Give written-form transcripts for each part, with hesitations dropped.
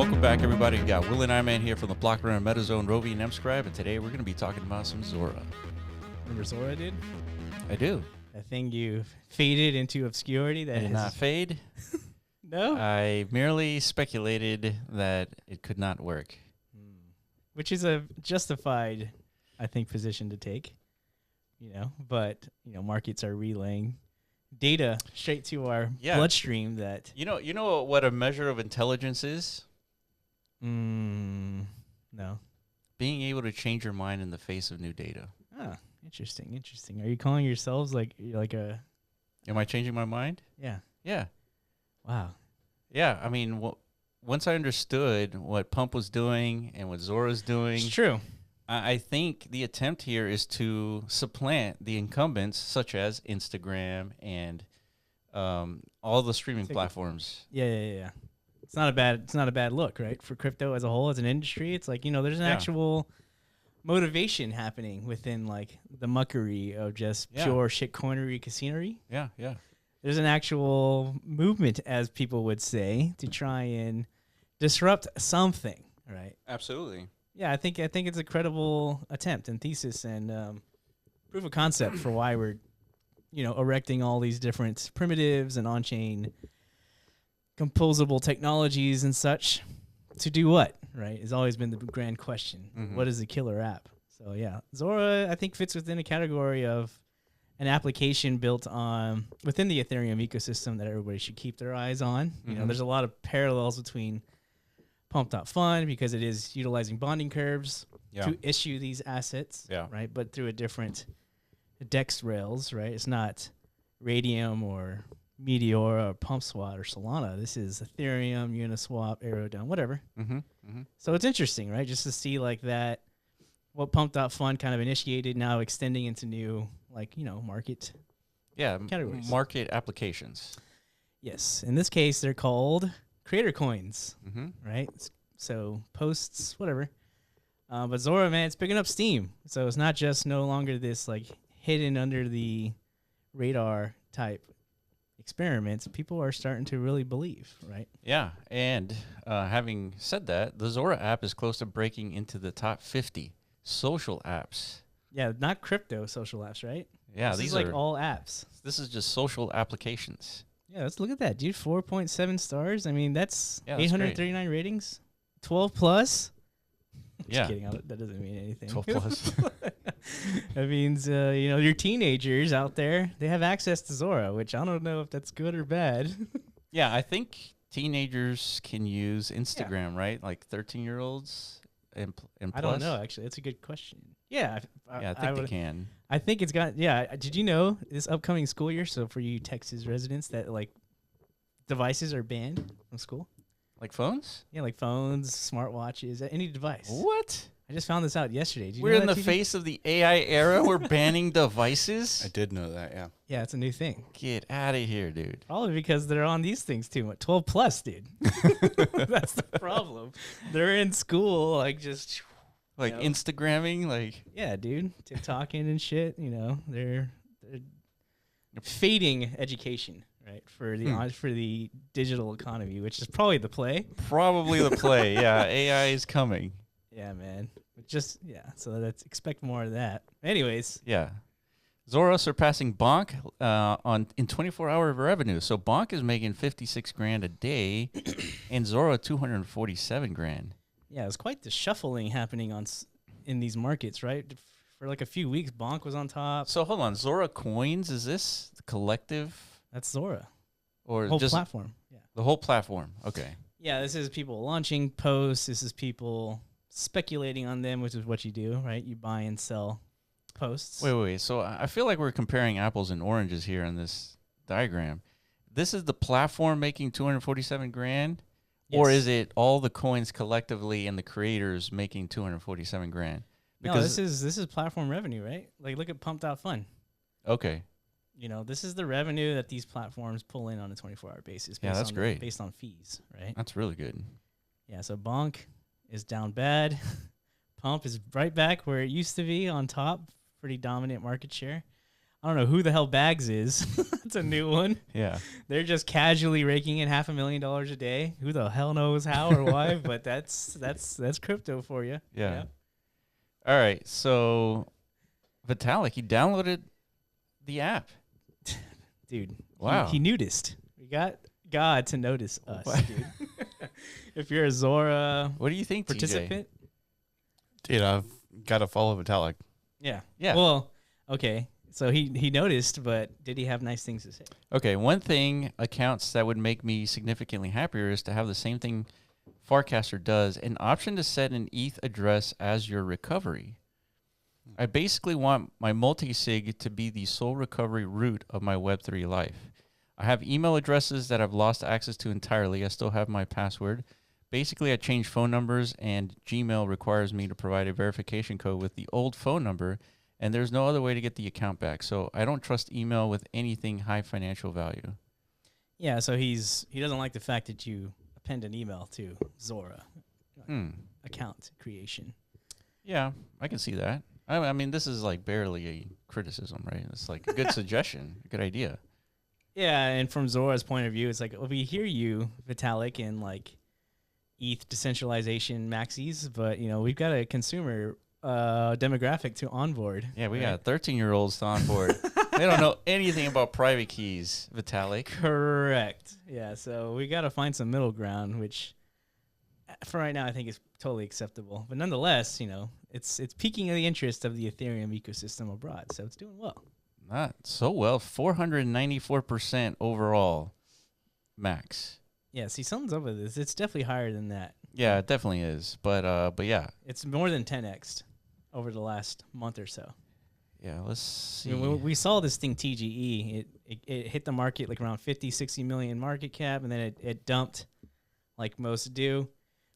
Welcome back, everybody. We got Will and I-Man here from the Block Runner MetaZone, Rovi, and Mscribe, and today we're going to be talking about some Zora. Remember Zora, dude? I do. That thing you faded into obscurity. That I did not fade. No? I merely speculated that it could not work. Which is a justified, I think, position to take. But markets are relaying data straight to our bloodstream that... You know what a measure of intelligence is? No. Being able to change your mind in the face of new data. Ah, interesting. Are you calling yourselves like a... Am I changing my mind? Yeah. Yeah. Wow. Yeah, I mean, once I understood what Pump was doing and what Zora's doing... It's true. I think the attempt here is to supplant the incumbents, such as Instagram and all the streaming platforms. Yeah. It's not a bad look, right? For crypto as a whole, as an industry, it's like, there's an actual motivation happening within like the muckery of just pure shitcoinery, casinery. Yeah. There's an actual movement, as people would say, to try and disrupt something, right? Absolutely. Yeah, I think it's a credible attempt and thesis and proof of concept for why we're, erecting all these different primitives and on-chain composable technologies and such to do what, right? Has always been the grand question. Mm-hmm. What is the killer app? So yeah, Zora, I think, fits within a category of an application built on within the Ethereum ecosystem that everybody should keep their eyes on. Mm-hmm. There's a lot of parallels between Pump.Fund because it is utilizing bonding curves to issue these assets, right? But through a different DEX rails, right? It's not Radium or Meteor or PumpSwap or Solana. This is Ethereum, Uniswap, Aerodome, whatever. Mm-hmm. So it's interesting, right? Just to see like that, what Pump.Fund kind of initiated now extending into new, market categories. Market applications. Yes. In this case, they're called creator coins, mm-hmm. right? So posts, whatever. But Zora, man, it's picking up steam. So it's not just no longer this like hidden under the radar type experiments. People are starting to really believe, right? Yeah. And having said that, the Zora app is close to breaking into the top 50 social apps. Yeah, not crypto social apps, right? Yeah, these are like all apps. This is just social applications. Yeah, let's look at that, dude. 4.7 stars. I mean, that's 839 great. Ratings. 12 plus. Yeah. Just kidding. That doesn't mean anything. 12 plus. That means, your teenagers out there, they have access to Zora, which I don't know if that's good or bad. Yeah, I think teenagers can use Instagram, right? Like 13-year-olds and plus. I don't know, actually. That's a good question. Yeah. I think they can. I think it's got, did you know this upcoming school year, so for you Texas residents, that like devices are banned from school? Like phones? Yeah, like phones, smartwatches, any device. What? I just found this out yesterday. We're in the face of the AI era. We're banning devices? I did know that, yeah. Yeah, it's a new thing. Get out of here, dude. Probably because they're on these things too much. 12 plus, dude. That's the problem. They're in school, like just... Like Instagramming, like... Yeah, dude. TikToking and shit, they're fading education, right? For the digital economy, which is probably the play. Probably the play, yeah. AI is coming. Yeah, man. So let's expect more of that. Anyways. Yeah. Zora surpassing Bonk in 24-hour revenue. So Bonk is making 56 grand a day and Zora 247 grand. Yeah, it was quite the shuffling happening in these markets, right? For like a few weeks, Bonk was on top. So hold on, Zora Coins, is this the collective? That's Zora. Or the whole just platform. Yeah. The whole platform. Okay. Yeah, this is people launching posts. This is people speculating on them, which is what you do, right? You buy and sell posts. Wait. So I feel like we're comparing apples and oranges here in this diagram. This is the platform making 247 grand? Yes. Or is it all the coins collectively and the creators making 247 grand? Because no, this is platform revenue, right? Like look at Pump.Fund. Okay. This is the revenue that these platforms pull in on a 24-hour basis. Yeah, that's great. Based on fees, right? That's really good. Yeah, so Bonk is down bad. Pump is right back where it used to be on top. Pretty dominant market share. I don't know who the hell Bags is. It's a new one. Yeah. They're just casually raking in $500,000 a day. Who the hell knows how or why? But that's crypto for you. Yeah. All right. So Vitalik, he downloaded the app. Dude. Wow. He noticed. We got God to notice us, dude. If you're a Zora what do you think, participant? TJ? Dude, I've got to follow Vitalik. Yeah. Yeah. Well, okay. So he noticed, but did he have nice things to say? Okay, one thing accounts that would make me significantly happier is to have the same thing Farcaster does, an option to set an ETH address as your recovery. I basically want my multi-sig to be the sole recovery route of my Web3 life. I have email addresses that I've lost access to entirely. I still have my password. Basically, I changed phone numbers, and Gmail requires me to provide a verification code with the old phone number, and there's no other way to get the account back. So I don't trust email with anything high financial value. Yeah, so he doesn't like the fact that you append an email to Zora account creation. Yeah, I can see that. I mean, this is like barely a criticism, right? It's like a good suggestion, a good idea. Yeah, and from Zora's point of view, it's like, well, we hear you, Vitalik, and like ETH decentralization maxis, but we've got a consumer demographic to onboard. Yeah, we got 13-year-olds to onboard. They don't know anything about private keys, Vitalik. Correct. Yeah, so we got to find some middle ground, which for right now I think is totally acceptable. But nonetheless, it's piquing the interest of the Ethereum ecosystem abroad, so it's doing well. Not so well. 494% overall max. Yeah, see, something's up with this. It's definitely higher than that. Yeah, it definitely is. But yeah. It's more than 10x over the last month or so. Yeah, let's see. When we saw this thing TGE, it hit the market like around 50, 60 million market cap, and then it dumped like most do.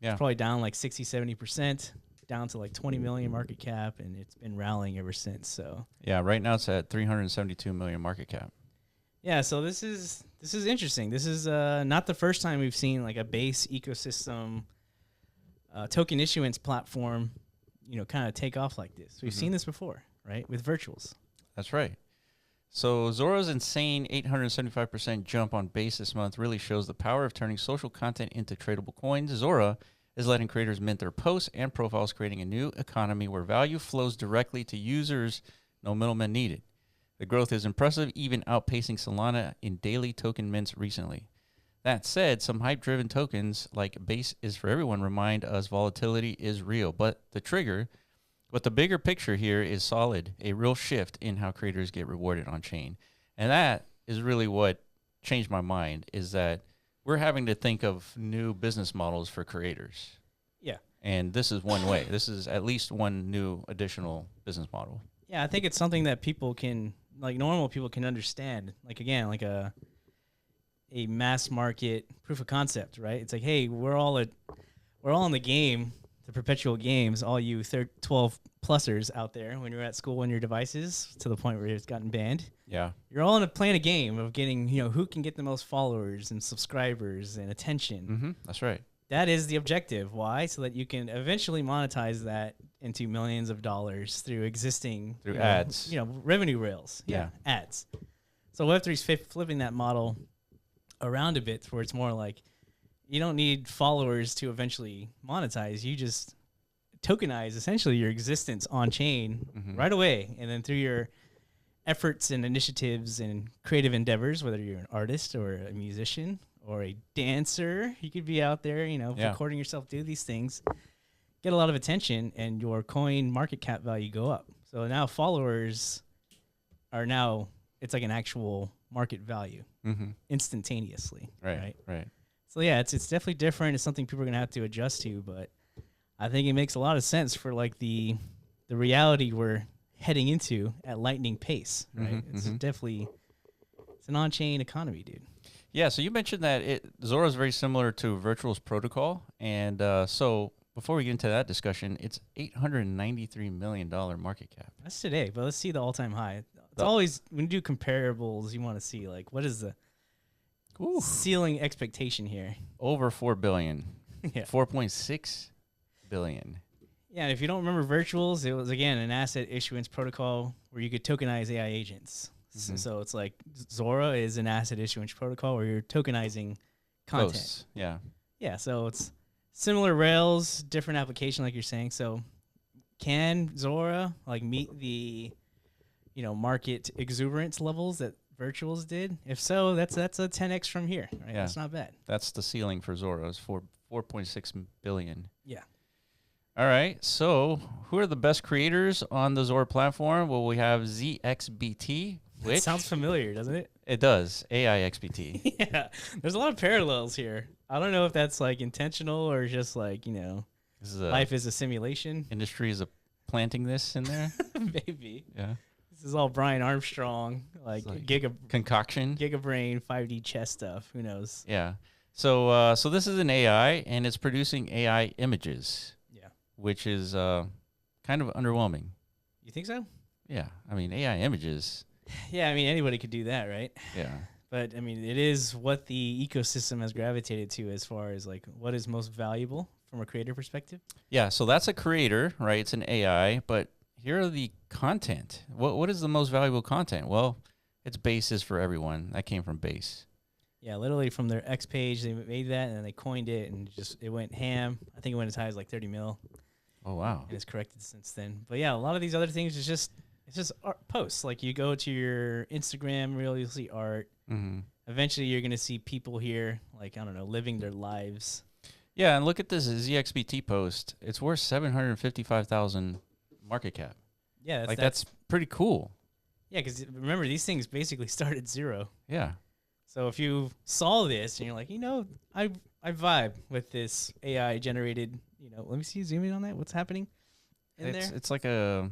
Yeah. It's probably down like 60, 70%, down to like 20 million market cap, and it's been rallying ever since. So yeah, right now it's at 372 million market cap. Yeah, so this is interesting. This is not the first time we've seen like a base ecosystem token issuance platform, kind of take off like this. We've seen this before, right? With virtuals. That's right. So Zora's insane 875% jump on base this month really shows the power of turning social content into tradable coins. Zora is letting creators mint their posts and profiles, creating a new economy where value flows directly to users, no middlemen needed. The growth is impressive, even outpacing Solana in daily token mints recently. That said, some hype-driven tokens like Base is for everyone remind us volatility is real. But the bigger picture here is solid, a real shift in how creators get rewarded on chain. And that is really what changed my mind, is that we're having to think of new business models for creators. Yeah. And this is one way. This is at least one new additional business model. Yeah, I think it's something that people can, like normal people can understand. Like, again, like a mass market proof of concept, right? It's like, hey, we're all in the game, the perpetual games, all you 12 plusers out there when you're at school on your devices to the point where it's gotten banned. Yeah. You're all playing a game of getting, who can get the most followers and subscribers and attention. Mm-hmm. That's right. That is the objective. Why? So that you can eventually monetize that into millions of dollars through existing ads. Revenue rails. Yeah. Ads. So Web3's flipping that model around a bit where it's more like you don't need followers to eventually monetize. You just tokenize essentially your existence on chain right away. And then through your efforts and initiatives and creative endeavors, whether you're an artist or a musician or a dancer, you could be out there, recording yourself do these things, get a lot of attention, and your coin market cap value go up. So now followers are it's like an actual market value instantaneously. Right. So yeah, it's definitely different. It's something people are gonna have to adjust to, but I think it makes a lot of sense for like the reality we're heading into at lightning pace, right? It's definitely an on-chain economy, dude. Yeah, so you mentioned that Zora is very similar to Virtual's protocol, and so before we get into that discussion, it's $893 million market cap. That's today, but let's see the all-time high. It's always, when you do comparables, you want to see like what is the ceiling expectation here? Over $4 billion. Yeah. 4.6 billion. Yeah, and if you don't remember virtuals, it was again an asset issuance protocol where you could tokenize AI agents. So it's like Zora is an asset issuance protocol where you're tokenizing content. Posts. Yeah. Yeah, so it's similar rails, different application, like you're saying. So can Zora like meet the market exuberance levels that virtuals did? If so, that's a 10x from here. Right? Yeah. That's not bad. That's the ceiling for Zora, is 4.6 billion. Yeah. All right. So who are the best creators on the Zora platform? Well, we have ZXBT. It sounds familiar, doesn't it? It does. AI XBT. Yeah. There's a lot of parallels here. I don't know if that's like intentional or just like, life is a simulation. Industry is planting this in there. Maybe. Yeah. This is all Brian Armstrong, like concoction. Gigabrain 5D chess stuff. Who knows? Yeah. So this is an AI, and it's producing AI images. Yeah. Which is kind of underwhelming. You think so? Yeah. I mean, AI images. Yeah, I mean, anybody could do that, right? Yeah. But, I mean, it is what the ecosystem has gravitated to as far as, like, what is most valuable from a creator perspective. Yeah, so that's a creator, right? It's an AI, but here are the content. What is the most valuable content? Well, it's bases for everyone. That came from Base. Yeah, literally from their X page, they made that, and then they coined it, and it went ham. I think it went as high as, like, 30 mil. Oh, wow. And it's corrected since then. But, yeah, a lot of these other things is just... It's just art posts. Like you go to your Instagram reel, you'll see art. Mm-hmm. Eventually, you're going to see people here, like, I don't know, living their lives. Yeah, and look at this ZXBT post. It's worth 755,000 market cap. Yeah, that's pretty cool. Yeah, because remember, these things basically start at zero. Yeah. So if you saw this and you're like, I vibe with this AI generated, let me see, zoom in on that. What's happening in there? It's like a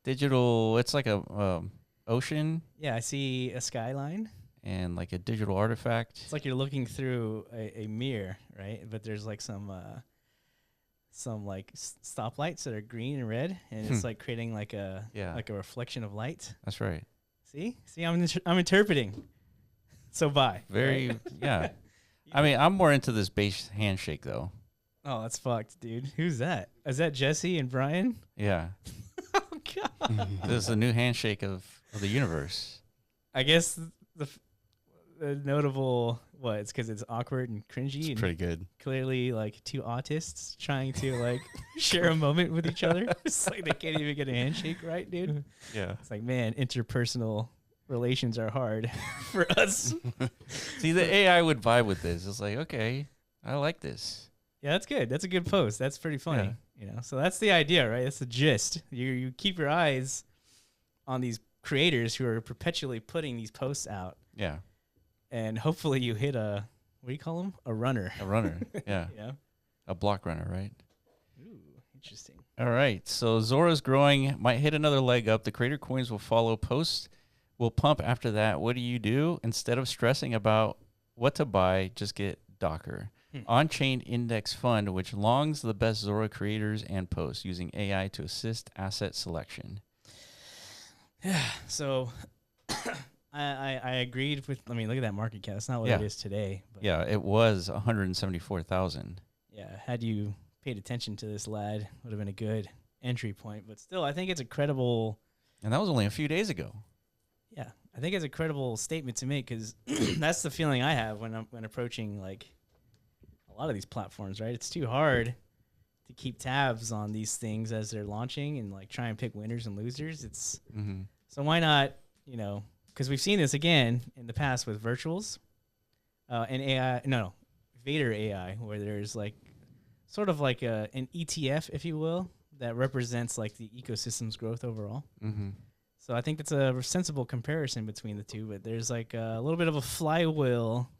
digital, it's like a ocean. Yeah, I see a skyline. And like a digital artifact. It's like you're looking through a mirror, right? But there's like some like stoplights that are green and red, and it's like creating like a reflection of light. That's right. See, I'm interpreting. So bye. Very right? Yeah. I mean, I'm more into this base handshake though. Oh, that's fucked, dude. Who's that? Is that Jesse and Brian? Yeah. Oh God. This is the new handshake of the universe. I guess the notable it's because it's awkward and cringy. It's and pretty good. Clearly, like two autists trying to like share a moment with each other. It's like they can't even get a handshake right, dude. Yeah. It's like, man, interpersonal relations are hard for us. See, the AI would vibe with this. It's like, okay, I like this. Yeah, that's good. That's a good post. That's pretty funny. Yeah. So that's the idea, right? That's the gist. You keep your eyes on these creators who are perpetually putting these posts out. Yeah. And hopefully you hit what do you call them? A runner. A runner. Yeah. Yeah. A block runner, right? Ooh, interesting. All right. So Zora's growing, might hit another leg up. The creator coins will follow. Posts will pump after that. What do? Instead of stressing about what to buy, just get Docker. On-chain index fund, which longs the best Zora creators and posts using AI to assist asset selection. Yeah. So I agreed with, look at that market cap. It's not what it is today. But yeah, it was 174,000. Yeah, had you paid attention to this lad, would have been a good entry point. But still, I think it's a credible... And that was only a few days ago. Yeah, I think it's a credible statement to make because that's the feeling I have when approaching like a lot of these platforms, right? It's too hard to keep tabs on these things as they're launching and like try and pick winners and losers. It's so why not, because we've seen this again in the past with virtuals and VaderAI, where there's like sort of like an ETF, if you will, that represents like the ecosystem's growth overall. So I think that's a sensible comparison between the two, but there's like a little bit of a flywheel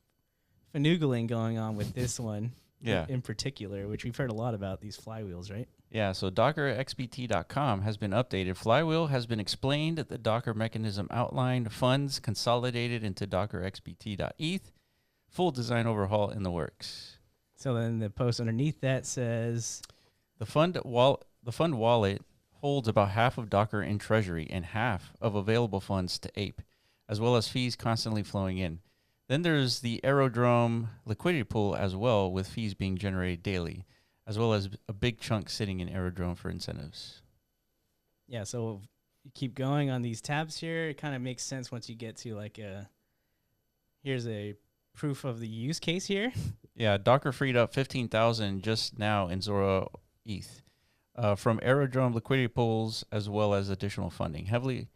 finagling going on with this one in particular, which we've heard a lot about, these flywheels, right? Yeah, so DockerXBT.com has been updated. Flywheel has been explained, the Docker mechanism outlined, funds consolidated into DockerXBT.eth, full design overhaul in the works. So then the post underneath that says... The fund wallet holds about half of Docker in treasury and half of available funds to Ape, as well as fees constantly flowing in. Then there's the Aerodrome liquidity pool as well, with fees being generated daily. as well as a big chunk sitting in Aerodrome for incentives. Yeah, so you keep going on these tabs here. It kind of makes sense once you get to like here's a proof of the use case here. Yeah, Docker freed up 15,000 just now in Zora ETH from Aerodrome liquidity pools as well as additional funding. Heavily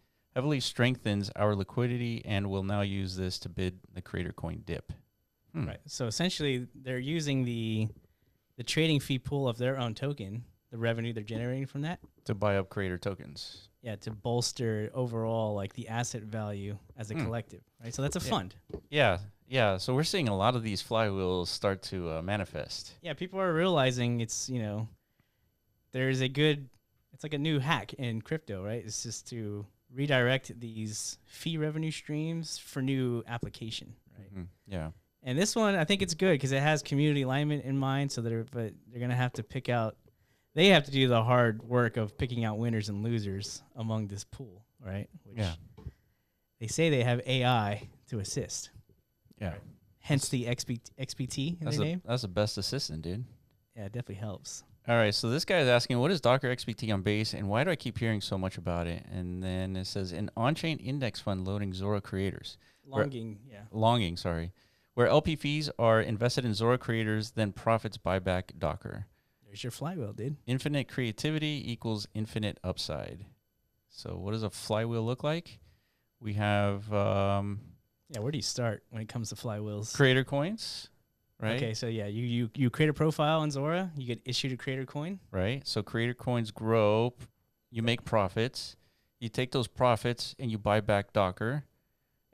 strengthens our liquidity and will now use this to bid the Creator Coin dip. Right. So essentially, they're using the trading fee pool of their own token, the revenue they're generating from that, To buy up Creator tokens. yeah, to bolster overall like the asset value as a collective, right? So that's a fund. Yeah. So we're seeing a lot of these flywheels start to manifest. Yeah, people are realizing it's, there's it's like a new hack in crypto, right? It's just to redirect these fee revenue streams for new application, right? Mm-hmm. Yeah. And this one, I think it's good because it has community alignment in mind. So they're going to have to they have to do the hard work of picking out winners and losers among this pool, right? Which they say they have AI to assist. Yeah. Hence the XPT in the name. That's the best assistant, dude. Yeah, it definitely helps. All right, so this guy is asking, what is Docker XPT on Base, and why do I keep hearing so much about it? And then it says, an on-chain index fund loading Zora creators. Longing, sorry. Where LP fees are invested in Zora creators, then profits buy back Docker. There's your flywheel, dude. Infinite creativity equals infinite upside. So what does a flywheel look like? We have... where do you start when it comes to flywheels? Creator coins, right? Okay, so yeah, you create a profile in Zora, you get issued a creator coin. Right. So creator coins grow, you make profits, you take those profits and you buy back Docker,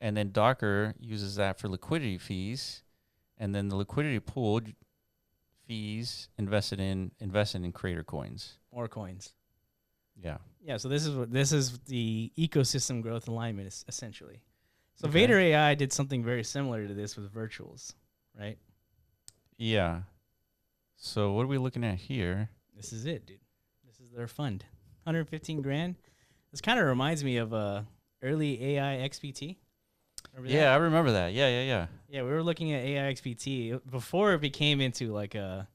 and then Docker uses that for liquidity fees, and then the liquidity pool fees invested in creator coins. More coins. Yeah. Yeah, so this is the ecosystem growth alignment essentially. So Okay. VaderAI did something very similar to this with virtuals, right? Yeah. So what are we looking at here? This is it, dude. This is their fund. 115 grand. This kind of reminds me of early AI XPT. Remember that? Yeah, I remember that. Yeah. Yeah, we were looking at AI XPT before it became into like the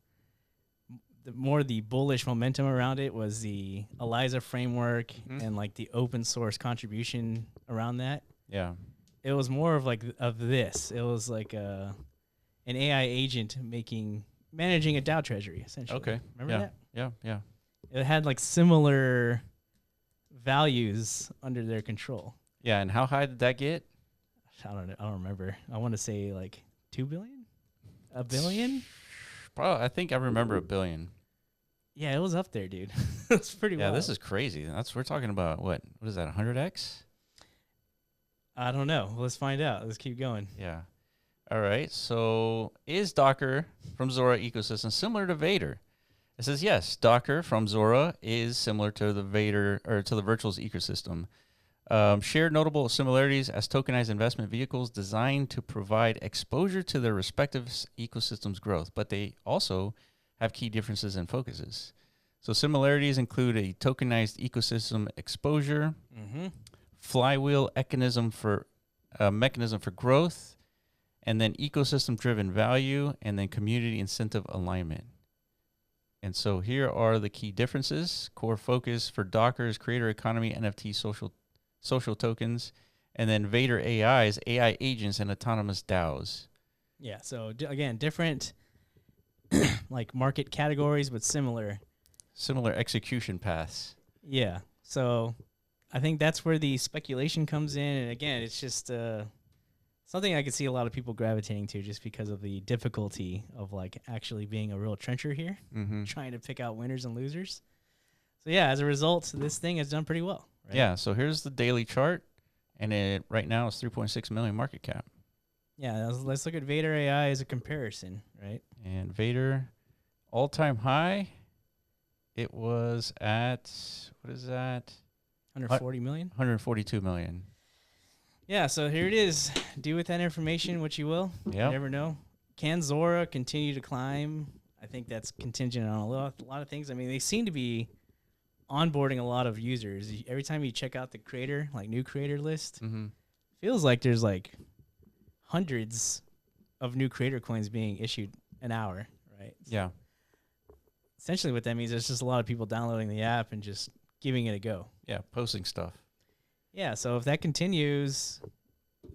bullish momentum around it was the ELIZA framework and like the open source contribution around that. Yeah. It was more of this. It was like an AI agent managing a DAO treasury essentially. Okay. Remember that? Yeah. It had like similar values under their control. Yeah, and how high did that get? I don't know. I don't remember. I want to say like 2 billion, $1 billion. Probably. I think I remember $1 billion. Yeah, it was up there, dude. It's pretty. Yeah, wild. this is crazy. We're talking about what is that? 100x? I don't know. Let's find out. Let's keep going. Yeah. All right. So is Docker from Zora ecosystem similar to Vader? It says yes. Docker from Zora is similar to the Vader or to the Virtuals ecosystem. Shared notable similarities as tokenized investment vehicles designed to provide exposure to their respective ecosystems' growth, but they also have key differences and focuses. So similarities include a tokenized ecosystem exposure, flywheel mechanism for growth, and then ecosystem-driven value, and then community incentive alignment. And so here are the key differences. Core focus for Docker's creator economy, NFT, social tokens, and then VaderAI's AI agents and autonomous DAOs. Yeah. So again, different like market categories, but similar execution paths. Yeah. So I think that's where the speculation comes in. And again, it's just something I could see a lot of people gravitating to just because of the difficulty of like actually being a real trencher here, trying to pick out winners and losers. So yeah, as a result, this thing has done pretty well. Right? Yeah. So here's the daily chart, and it right now is 3.6 million market cap. Yeah. Let's look at VaderAI as a comparison, right? And Vader, all-time high, it was at, what is that? 140 million? 142 million. Yeah, so here it is. Do with that information what you will. Yeah. You never know. Can Zora continue to climb? I think that's contingent on a lot of things. I mean, they seem to be onboarding a lot of users. Every time you check out the creator, like new creator list, feels like there's like hundreds of new creator coins being issued an hour, right? Yeah. essentially what that means is just a lot of people downloading the app and just giving it a go. Yeah, posting stuff. Yeah, so if that continues,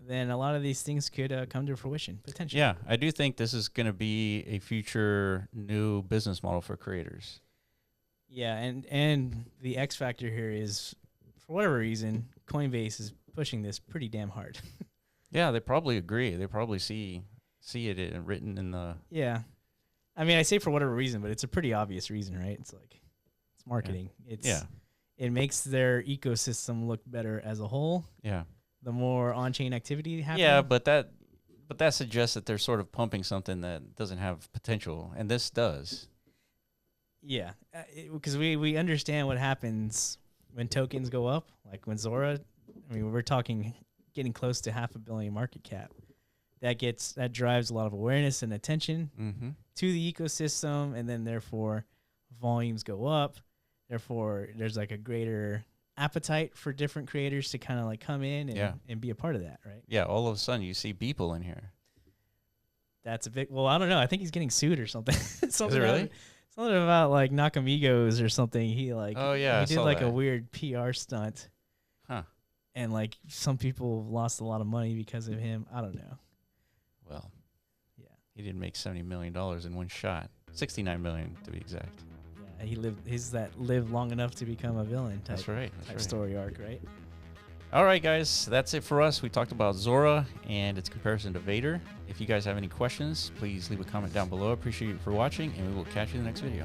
then a lot of these things could come to fruition, potentially. Yeah, I do think this is going to be a future new business model for creators. Yeah, and the X factor here is, for whatever reason, Coinbase is pushing this pretty damn hard. Yeah, they probably agree. They probably see it written in the... Yeah. I mean, I say for whatever reason, but it's a pretty obvious reason, right? It's like, it's marketing. It makes their ecosystem look better as a whole. Yeah. The more on-chain activity happens. Yeah, but that suggests that they're sort of pumping something that doesn't have potential, and this does. Yeah, because we understand what happens when tokens go up, like when Zora. I mean, we're talking getting close to $500 million market cap. That drives a lot of awareness and attention to the ecosystem, and then therefore volumes go up. Therefore, there's like a greater appetite for different creators to kind of like come in and be a part of that, right? Yeah, all of a sudden you see Beeple in here. That's a big. Well, I don't know. I think he's getting sued or something. Is it really? Something about like Nakamigos or something. He like he did like that. a weird PR stunt. Huh. And like some people lost a lot of money because of him. I don't know. Well, yeah. He didn't make $70 million in one shot. $69 million to be exact. Yeah, he's that lived long enough to become a villain type. That's right. Story arc, right? All right, guys, that's it for us. We talked about Zora and its comparison to Vader. If you guys have any questions, please leave a comment down below. Appreciate you for watching, and we will catch you in the next video.